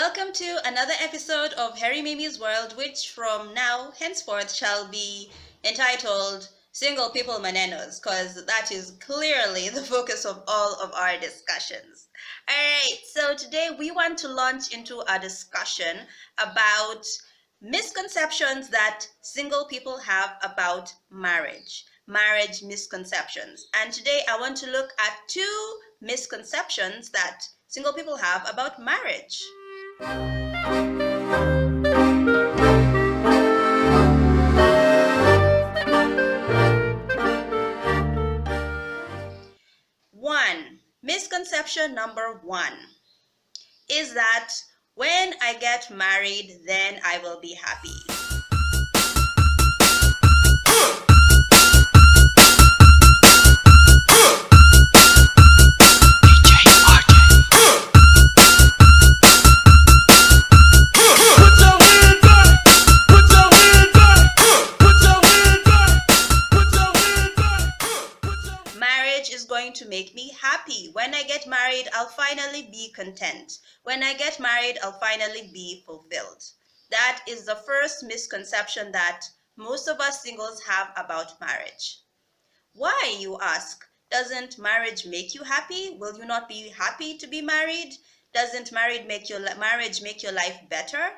welcome to another episode of Harry Mimi's World, which from now henceforth shall be entitled Single People Manenos, because that is clearly the focus of all of our discussions. Alright, so today we want to launch into a discussion about misconceptions that single people have about marriage misconceptions. And today I want to look at two misconceptions that single people have about marriage. Misconception number one is that when I get married, then I will be happy. To make me happy. When I get married, I'll finally be content. When I get married, I'll finally be fulfilled. That is the first misconception that most of us singles have about marriage. Why, you ask? Doesn't marriage make you happy? Will you not be happy to be married? Doesn't marriage make your life better?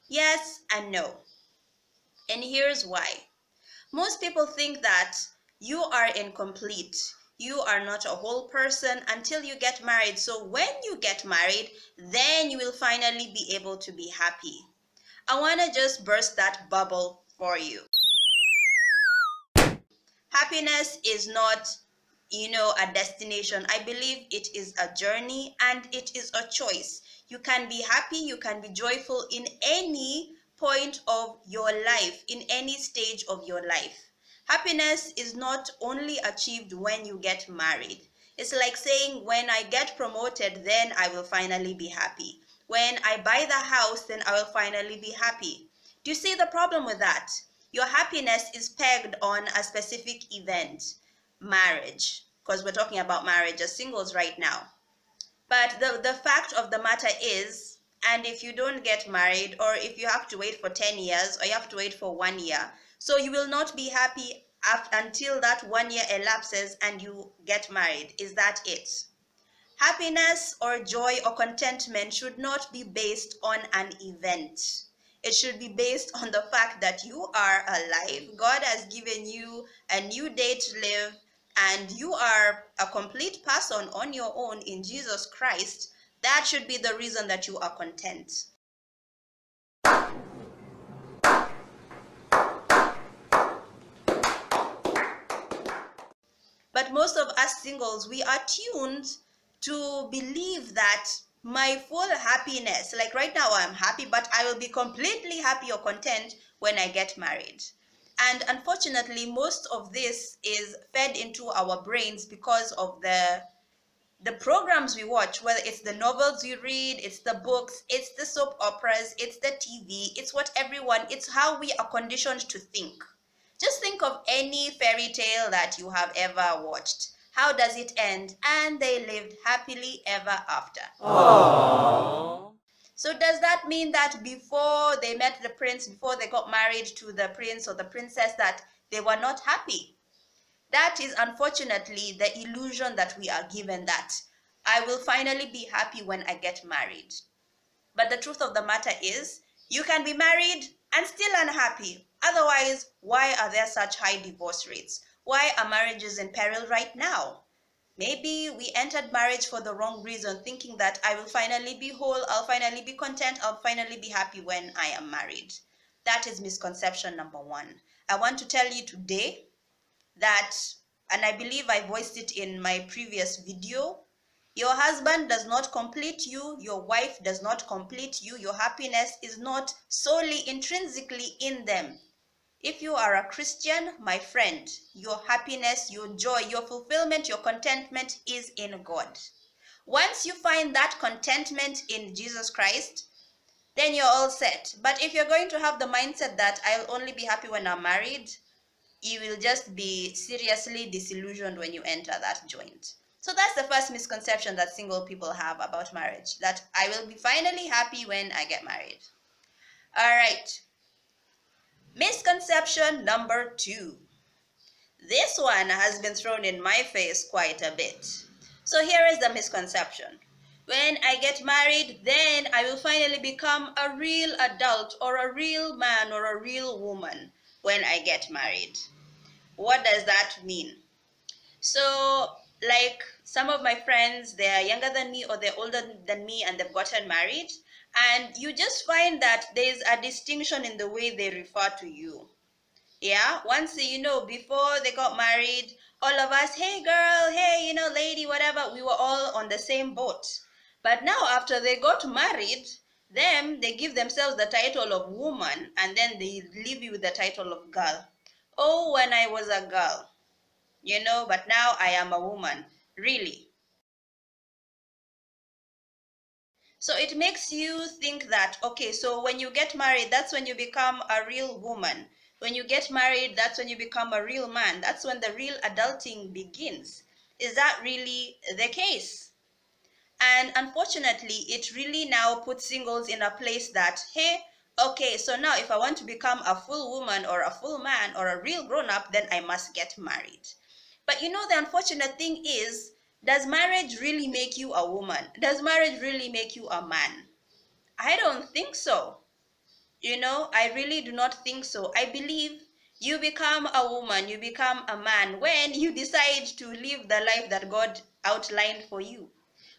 Yes and no. And here's why. Most people think that you are incomplete. You are not a whole person until you get married. So when you get married, then you will finally be able to be happy. I want to just burst that bubble for you. Happiness is not, a destination. I believe it is a journey and it is a choice. You can be happy, you can be joyful in any point of your life, in any stage of your life. Happiness is not only achieved when you get married. It's like saying, when I get promoted, then I will finally be happy. When I buy the house, then I will finally be happy. Do you see the problem with that? Your happiness is pegged on a specific event, marriage, because we're talking about marriage as singles right now. But the fact of the matter is, and if you don't get married, or if you have to wait for 10 years, or you have to wait for 1 year, so you will not be happy until that 1 year elapses and you get married. Is that it? Happiness or joy or contentment should not be based on an event. It should be based on the fact that you are alive. God has given you a new day to live, and you are a complete person on your own in Jesus Christ. That should be the reason that you are content. But most of us singles, we are tuned to believe that my full happiness, like right now I'm happy, but I will be completely happy or content when I get married. And unfortunately, most of this is fed into our brains because of the programs we watch, whether it's the novels you read, it's the books, it's the soap operas, it's the TV, it's how we are conditioned to think. Just think of any fairy tale that you have ever watched. How does it end? And they lived happily ever after. Aww. So does that mean that before they met the prince, before they got married to the prince or the princess, that they were not happy? That is unfortunately the illusion that we are given, that I will finally be happy when I get married. But the truth of the matter is, you can be married and still unhappy. Otherwise, why are there such high divorce rates? Why are marriages in peril right now? Maybe we entered marriage for the wrong reason, thinking that I will finally be whole, I'll finally be content, I'll finally be happy when I am married. That is misconception number one. I want to tell you today that, and I believe I voiced it in my previous video, your husband does not complete you, your wife does not complete you, your happiness is not solely intrinsically in them. If you are a Christian, my friend, your happiness, your joy, your fulfillment, your contentment is in God. Once you find that contentment in Jesus Christ, then you're all set. But if you're going to have the mindset that I'll only be happy when I'm married, you will just be seriously disillusioned when you enter that joint. So that's the first misconception that single people have about marriage, that I will be finally happy when I get married. All right. Misconception number 2. This one has been thrown in my face quite a bit. So here is the misconception. When I get married, then I will finally become a real adult or a real man or a real woman when I get married. What does that mean? So, like some of my friends, they're younger than me or they're older than me and they've gotten married, and you just find that there's a distinction in the way they refer to you. Yeah, once before they got married, all of us, hey girl, hey, lady, whatever, we were all on the same boat. But now, after they got married, they give themselves the title of woman and then they leave you with the title of girl. Oh, when I was a girl, but now I am a woman. Really? So it makes you think that, okay, so when you get married, that's when you become a real woman. When you get married, that's when you become a real man. That's when the real adulting begins. Is that really the case? And unfortunately, it really now puts singles in a place that, hey, okay, so now if I want to become a full woman or a full man or a real grown up, then I must get married. But the unfortunate thing is, does marriage really make you a woman? Does marriage really make you a man? I don't think so. I really do not think so. I believe you become a woman, you become a man when you decide to live the life that God outlined for you.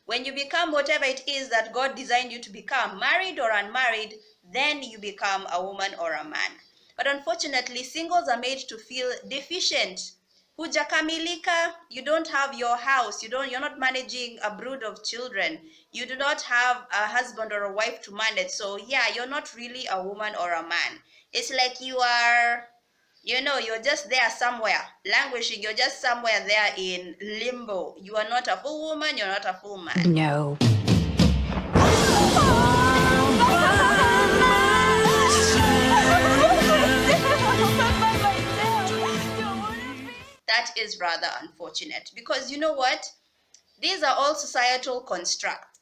When you become whatever it is that God designed you to become, married or unmarried, then you become a woman or a man. But unfortunately, singles are made to feel deficient. Hujakamilika, you don't have your house, you're not managing a brood of children, you do not have a husband or a wife to manage. So yeah, you're not really a woman or a man. It's like you are, you're just there somewhere, languishing. You're just somewhere there in limbo. You are not a full woman, you're not a full man. No. That is rather unfortunate because you know what? These are all societal constructs.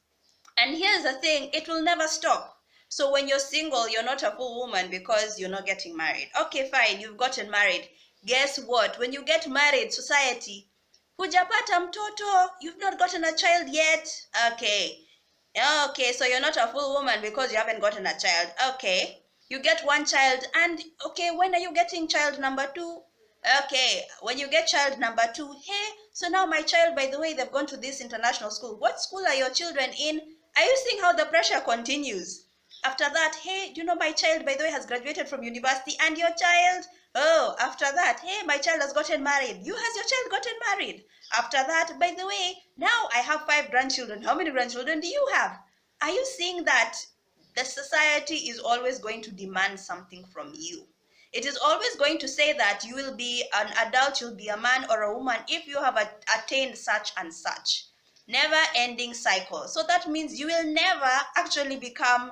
And here's the thing, it will never stop. So when you're single, you're not a full woman because you're not getting married. Okay, fine, you've gotten married. Guess what? When you get married, society, hujapata mtoto, you've not gotten a child yet. Okay. Okay, so you're not a full woman because you haven't gotten a child. Okay. You get one child and okay, when are you getting child number 2? Okay, when you get child number 2, hey, so now my child, by the way, they've gone to this international school. What school are your children in? Are you seeing how the pressure continues? After that, hey, do you know my child, by the way, has graduated from university, and your child? Oh, after that, hey, my child has gotten married. Has your child gotten married? After that, by the way, now I have 5 grandchildren. How many grandchildren do you have? Are you seeing that the society is always going to demand something from you? It is always going to say that you will be an adult, you'll be a man or a woman if you have attained such and such. Never ending cycle. So that means you will never actually become,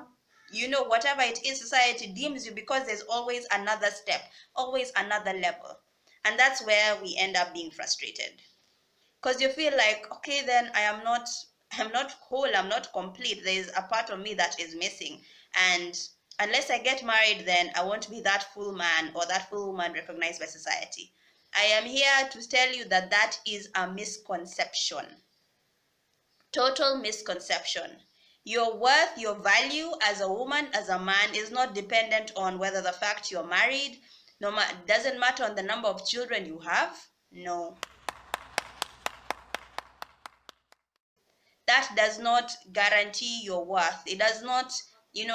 whatever it is society deems you, because there's always another step, always another level. And that's where we end up being frustrated. Because you feel like, okay, then I'm not whole, I'm not complete. There's a part of me that is missing. And unless I get married, then I won't be that full man or that full woman recognized by society. I am here to tell you that that is a misconception. Total misconception. Your worth, your value as a woman, as a man, is not dependent on whether the fact you're married. Doesn't matter on the number of children you have. No. That does not guarantee your worth. It does not,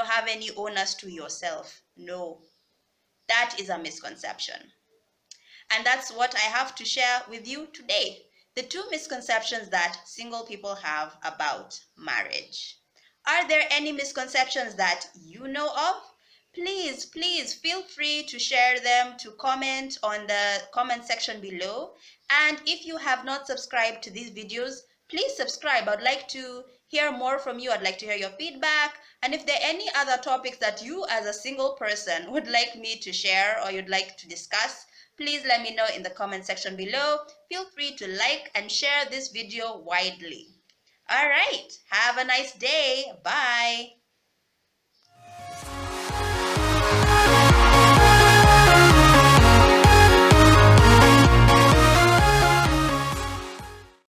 have any onus to yourself. No. That is a misconception. And that's what I have to share with you today. The 2 misconceptions that single people have about marriage. Are there any misconceptions that you know of? Please feel free to share them, to comment on the comment section below. And if you have not subscribed to these videos, please subscribe. I'd like to hear more from you. I'd like to hear your feedback. And if there are any other topics that you as a single person would like me to share or you'd like to discuss, Please let me know in the comment section below. Feel free to like and share this video widely. All right, have a nice day. Bye.